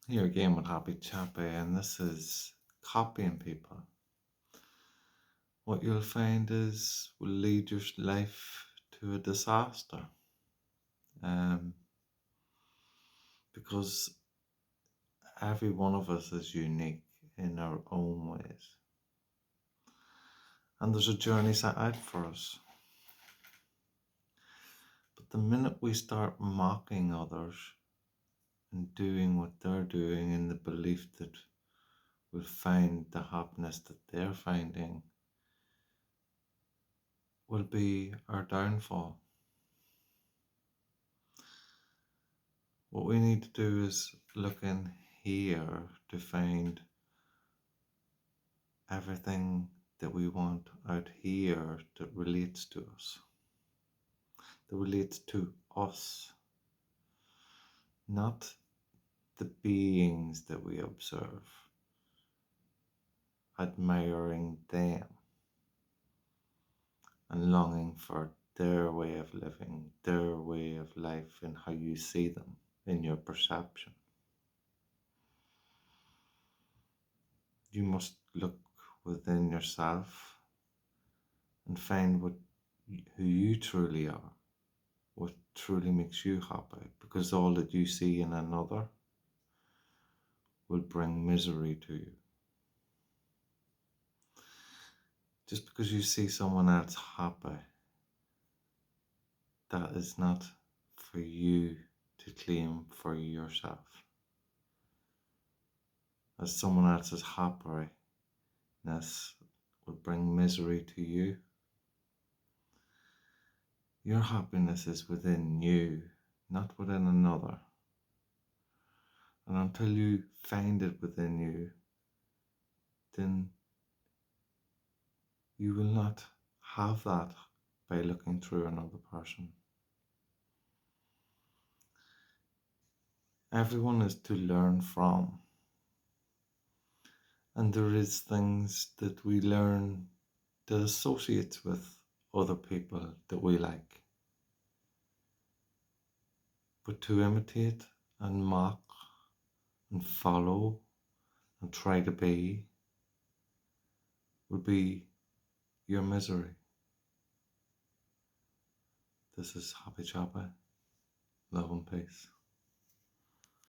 Here again with Happy Chappy, and this is copying people. What you'll find is will lead your life to a disaster, um, because every one of us is unique in our own ways, and there's a journey set out for us. But the minute we start mocking others and doing what they're doing in the belief that we'll find the happiness that they're finding, will be our downfall. What we need to do is look in here to find everything that we want out here that relates to us, that relates to us, not the beings that we observe, admiring them and longing for their way of living, their way of life, and how you see them in your perception. You must look within yourself and find who you truly are, what truly makes you happy, because all that you see in another will bring misery to you. Just because you see someone else happy, that is not for you to claim for yourself. As someone else's happiness will bring misery to you, your happiness is within you, not within another. And until you find it within you, then you will not have that by looking through another person. Everyone is to learn from. And there is things that we learn that associates with other people that we like. But to imitate and mock and follow and try to be will be your misery. This is Happy Chopper. Love and peace.